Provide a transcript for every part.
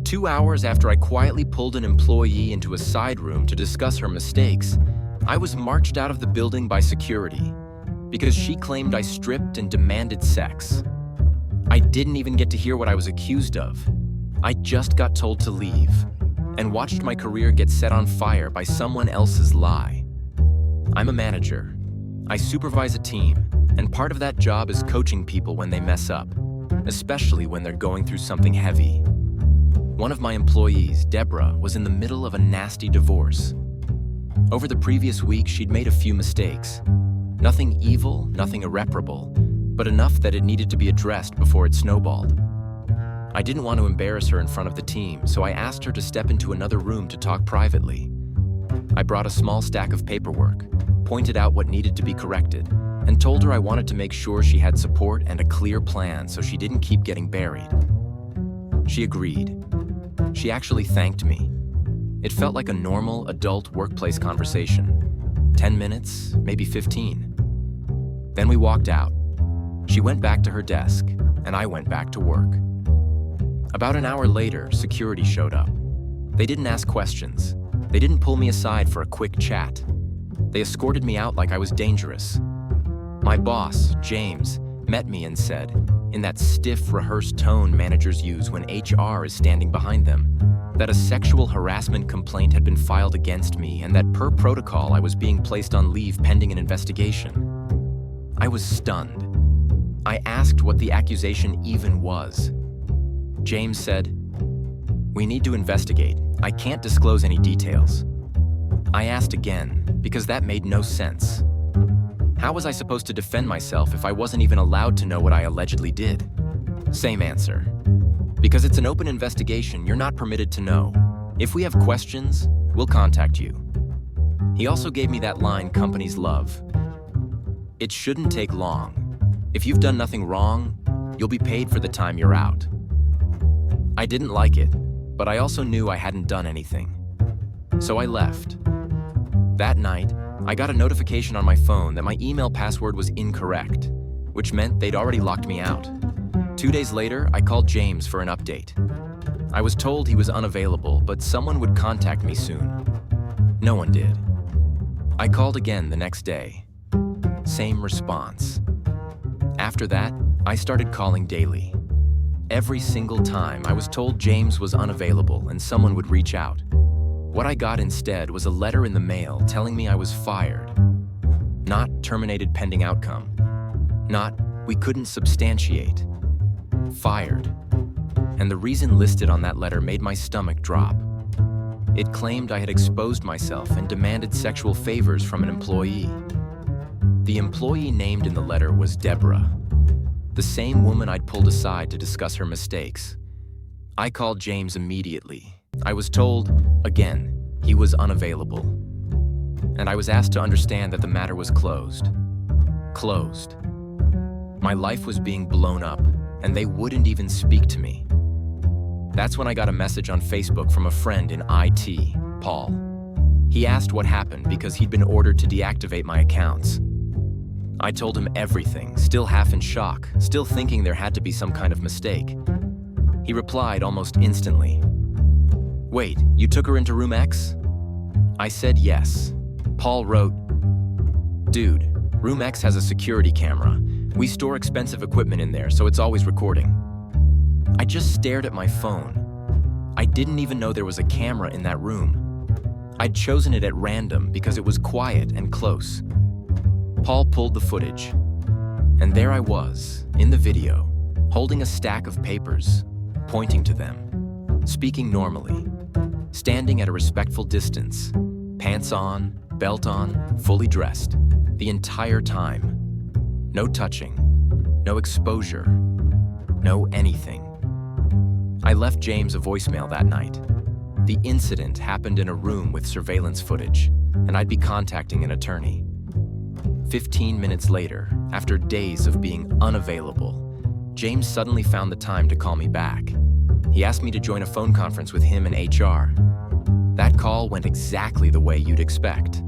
2 hours after I quietly pulled an employee into a side room to discuss her mistakes, I was marched out of the building by security because she claimed I stripped and demanded sex. I didn't even get to hear what I was accused of. I just got told to leave and watched my career get set on fire by someone else's lie. I'm a manager. I supervise a team, and part of that job is coaching people when they mess up, especially when they're going through something heavy. One of my employees, Deborah, was in the middle of a nasty divorce. Over the previous week, she'd made a few mistakes. Nothing evil, nothing irreparable, but enough that it needed to be addressed before it snowballed. I didn't want to embarrass her in front of the team, so I asked her to step into another room to talk privately. I brought a small stack of paperwork, pointed out what needed to be corrected, and told her I wanted to make sure she had support and a clear plan so she didn't keep getting buried. She agreed. She actually thanked me. It felt like a normal, adult workplace conversation. 10 minutes, maybe 15. Then we walked out. She went back to her desk, and I went back to work. About an hour later, security showed up. They didn't ask questions. They didn't pull me aside for a quick chat. They escorted me out like I was dangerous. My boss, James, met me and said, in that stiff, rehearsed tone managers use when HR is standing behind them, that a sexual harassment complaint had been filed against me and that per protocol I was being placed on leave pending an investigation. I was stunned. I asked what the accusation even was. James said, "We need to investigate. I can't disclose any details." I asked again, because that made no sense. How was I supposed to defend myself if I wasn't even allowed to know what I allegedly did? Same answer. Because it's an open investigation, you're not permitted to know. If we have questions, we'll contact you. He also gave me that line companies love. It shouldn't take long. If you've done nothing wrong, you'll be paid for the time you're out. I didn't like it, but I also knew I hadn't done anything. So I left. That night, I got a notification on my phone that my email password was incorrect, which meant they'd already locked me out. 2 days later, I called James for an update. I was told he was unavailable, but someone would contact me soon. No one did. I called again the next day. Same response. After that, I started calling daily. Every single time, I was told James was unavailable and someone would reach out. What I got instead was a letter in the mail telling me I was fired. Not terminated pending outcome. Not we couldn't substantiate. Fired. And the reason listed on that letter made my stomach drop. It claimed I had exposed myself and demanded sexual favors from an employee. The employee named in the letter was Deborah, the same woman I'd pulled aside to discuss her mistakes. I called James immediately. I was told, again, he was unavailable. And I was asked to understand that the matter was closed. Closed. My life was being blown up, and they wouldn't even speak to me. That's when I got a message on Facebook from a friend in IT, Paul. He asked what happened because he'd been ordered to deactivate my accounts. I told him everything, still half in shock, still thinking there had to be some kind of mistake. He replied almost instantly. "Wait, you took her into room X?" I said yes. Paul wrote, "Dude, room X has a security camera. We store expensive equipment in there, so it's always recording." I just stared at my phone. I didn't even know there was a camera in that room. I'd chosen it at random because it was quiet and close. Paul pulled the footage, and there I was, in the video, holding a stack of papers, pointing to them, speaking normally, standing at a respectful distance, pants on, belt on, fully dressed, the entire time. No touching, no exposure, no anything. I left James a voicemail that night. The incident happened in a room with surveillance footage, and I'd be contacting an attorney. 15 minutes later, after days of being unavailable, James suddenly found the time to call me back. He asked me to join a phone conference with him and HR. That call went exactly the way you'd expect.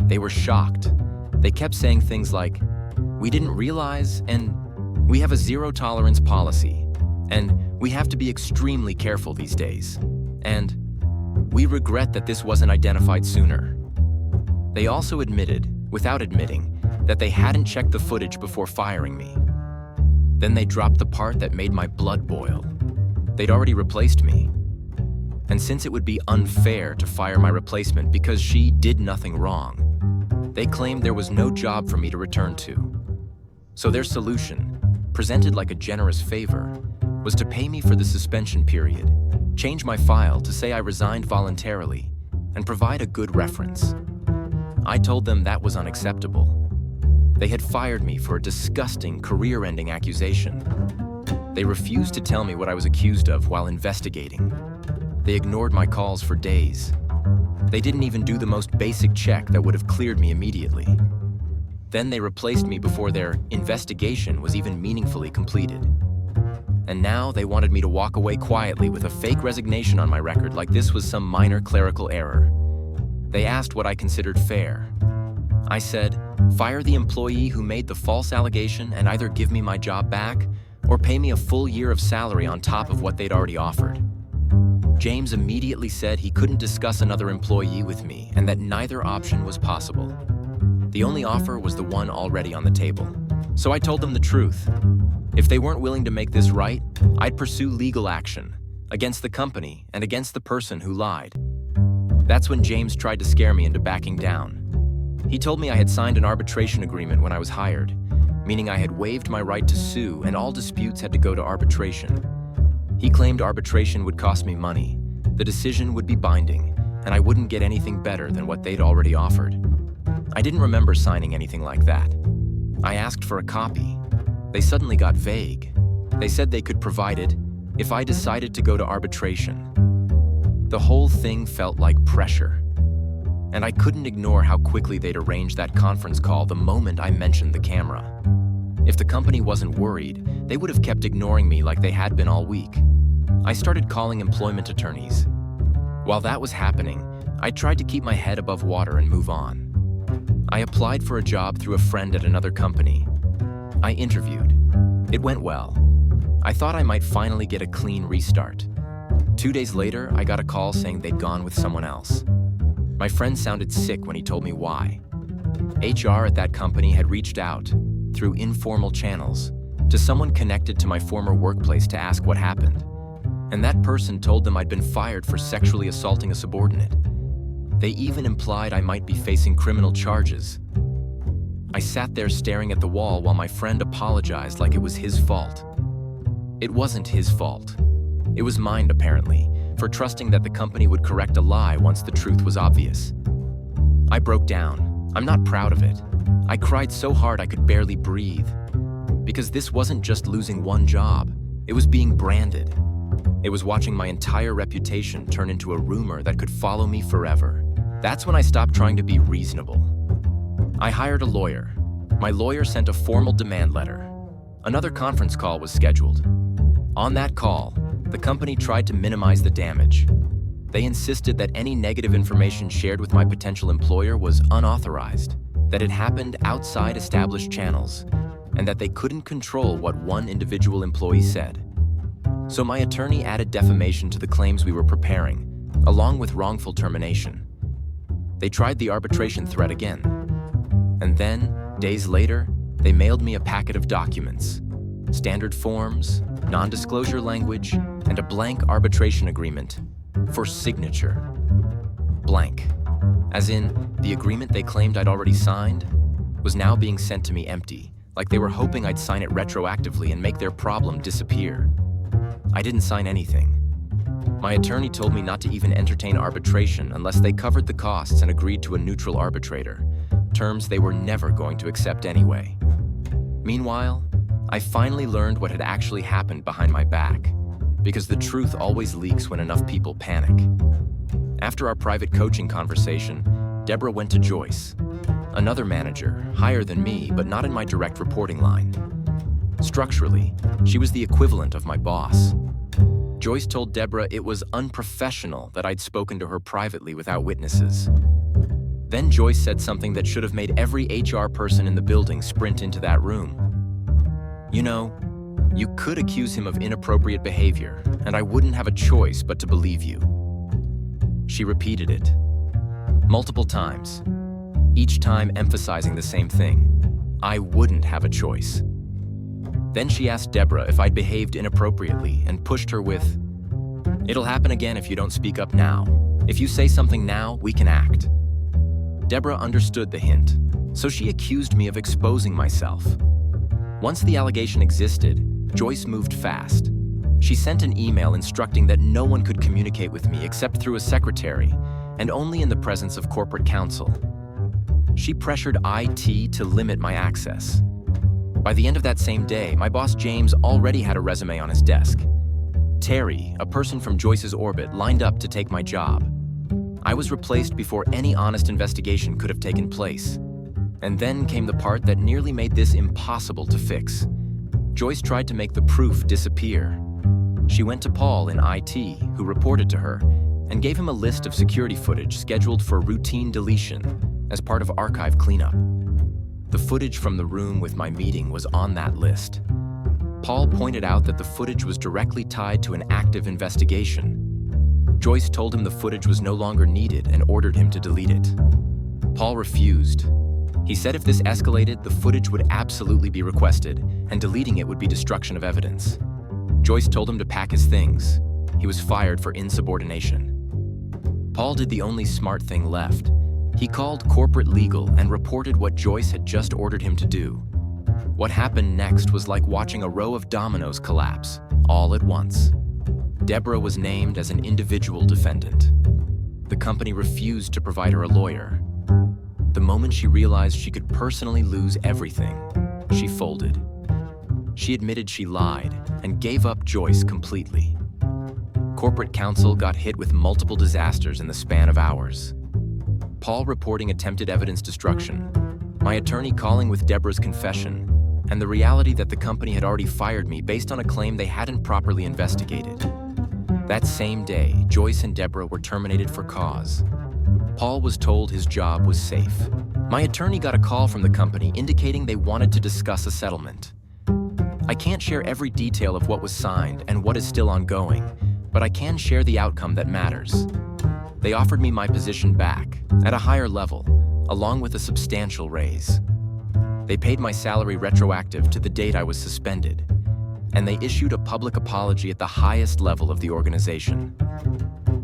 They were shocked. They kept saying things like, "We didn't realize," and "We have a zero tolerance policy," and We have to be extremely careful these days, and we regret that this wasn't identified sooner. They also admitted, without admitting, that they hadn't checked the footage before firing me. Then they dropped the part that made my blood boil. They'd already replaced me. And since it would be unfair to fire my replacement because she did nothing wrong, they claimed there was no job for me to return to. So their solution, presented like a generous favor, was to pay me for the suspension period, change my file to say I resigned voluntarily, and provide a good reference. I told them that was unacceptable. They had fired me for a disgusting, career-ending accusation. They refused to tell me what I was accused of while investigating. They ignored my calls for days. They didn't even do the most basic check that would have cleared me immediately. Then they replaced me before their investigation was even meaningfully completed. And now they wanted me to walk away quietly with a fake resignation on my record like this was some minor clerical error. They asked what I considered fair. I said, fire the employee who made the false allegation and either give me my job back or pay me a full year of salary on top of what they'd already offered. James immediately said he couldn't discuss another employee with me and that neither option was possible. The only offer was the one already on the table. So I told them the truth. If they weren't willing to make this right, I'd pursue legal action against the company and against the person who lied. That's when James tried to scare me into backing down. He told me I had signed an arbitration agreement when I was hired, meaning I had waived my right to sue and all disputes had to go to arbitration. He claimed arbitration would cost me money, the decision would be binding, and I wouldn't get anything better than what they'd already offered. I didn't remember signing anything like that. I asked for a copy. They suddenly got vague. They said they could provide it if I decided to go to arbitration. The whole thing felt like pressure. And I couldn't ignore how quickly they'd arranged that conference call the moment I mentioned the camera. If the company wasn't worried, they would have kept ignoring me like they had been all week. I started calling employment attorneys. While that was happening, I tried to keep my head above water and move on. I applied for a job through a friend at another company. I interviewed. It went well. I thought I might finally get a clean restart. 2 days later, I got a call saying they'd gone with someone else. My friend sounded sick when he told me why. HR at that company had reached out, through informal channels, to someone connected to my former workplace to ask what happened. And that person told them I'd been fired for sexually assaulting a subordinate. They even implied I might be facing criminal charges. I sat there staring at the wall while my friend apologized like it was his fault. It wasn't his fault. It was mine, apparently, for trusting that the company would correct a lie once the truth was obvious. I broke down. I'm not proud of it. I cried so hard I could barely breathe. Because this wasn't just losing one job, it was being branded. It was watching my entire reputation turn into a rumor that could follow me forever. That's when I stopped trying to be reasonable. I hired a lawyer. My lawyer sent a formal demand letter. Another conference call was scheduled. On that call, the company tried to minimize the damage. They insisted that any negative information shared with my potential employer was unauthorized, that it happened outside established channels, and that they couldn't control what one individual employee said. So my attorney added defamation to the claims we were preparing, along with wrongful termination. They tried the arbitration threat again. And then, days later, they mailed me a packet of documents, standard forms, non-disclosure language, and a blank arbitration agreement for signature. Blank. As in, the agreement they claimed I'd already signed was now being sent to me empty, like they were hoping I'd sign it retroactively and make their problem disappear. I didn't sign anything. My attorney told me not to even entertain arbitration unless they covered the costs and agreed to a neutral arbitrator, terms they were never going to accept anyway. Meanwhile, I finally learned what had actually happened behind my back, because the truth always leaks when enough people panic. After our private coaching conversation, Deborah went to Joyce, another manager, higher than me, but not in my direct reporting line. Structurally, she was the equivalent of my boss. Joyce told Deborah it was unprofessional that I'd spoken to her privately without witnesses. Then Joyce said something that should have made every HR person in the building sprint into that room. You know, You could accuse him of inappropriate behavior, and I wouldn't have a choice but to believe you." She repeated it multiple times, each time emphasizing the same thing: I wouldn't have a choice. Then she asked Deborah if I'd behaved inappropriately and pushed her with, "It'll happen again if you don't speak up now. If you say something now, we can act." Deborah understood the hint, so she accused me of exposing myself. Once the allegation existed, Joyce moved fast. She sent an email instructing that no one could communicate with me except through a secretary, and only in the presence of corporate counsel. She pressured IT to limit my access. By the end of that same day, my boss James already had a resume on his desk. Terry, a person from Joyce's orbit, lined up to take my job. I was replaced before any honest investigation could have taken place. And then came the part that nearly made this impossible to fix. Joyce tried to make the proof disappear. She went to Paul in IT, who reported to her, and gave him a list of security footage scheduled for routine deletion as part of archive cleanup. The footage from the room with my meeting was on that list. Paul pointed out that the footage was directly tied to an active investigation. Joyce told him the footage was no longer needed and ordered him to delete it. Paul refused. He said if this escalated, the footage would absolutely be requested, and deleting it would be destruction of evidence. Joyce told him to pack his things. He was fired for insubordination. Paul did the only smart thing left. He called corporate legal and reported what Joyce had just ordered him to do. What happened next was like watching a row of dominoes collapse, all at once. Deborah was named as an individual defendant. The company refused to provide her a lawyer. The moment she realized she could personally lose everything, she folded. She admitted she lied and gave up Joyce completely. Corporate counsel got hit with multiple disasters in the span of hours. Paul reporting attempted evidence destruction, my attorney calling with Deborah's confession, and the reality that the company had already fired me based on a claim they hadn't properly investigated. That same day, Joyce and Deborah were terminated for cause. Paul was told his job was safe. My attorney got a call from the company indicating they wanted to discuss a settlement. I can't share every detail of what was signed and what is still ongoing, but I can share the outcome that matters. They offered me my position back, at a higher level, along with a substantial raise. They paid my salary retroactive to the date I was suspended, and they issued a public apology at the highest level of the organization.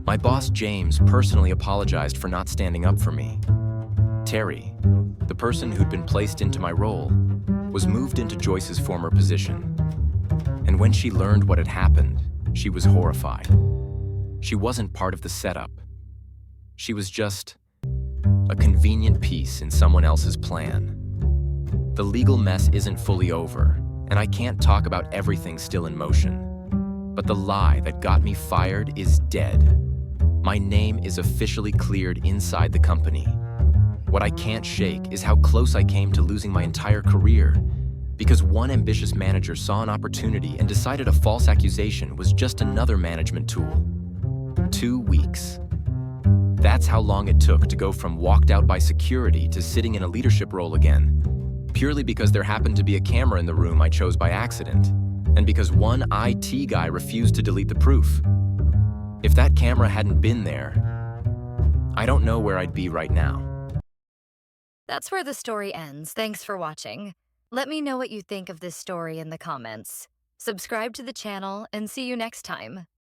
My boss, James, personally apologized for not standing up for me. Terry, the person who'd been placed into my role, was moved into Joyce's former position. And when she learned what had happened, she was horrified. She wasn't part of the setup. She was just a convenient piece in someone else's plan. The legal mess isn't fully over, and I can't talk about everything still in motion. But the lie that got me fired is dead. My name is officially cleared inside the company. What I can't shake is how close I came to losing my entire career, because one ambitious manager saw an opportunity and decided a false accusation was just another management tool. 2 weeks. That's how long it took to go from walked out by security to sitting in a leadership role again, purely because there happened to be a camera in the room I chose by accident, and because one IT guy refused to delete the proof. If that camera hadn't been there, I don't know where I'd be right now. That's where the story ends. Thanks for watching. Let me know what you think of this story in the comments. Subscribe to the channel and see you next time.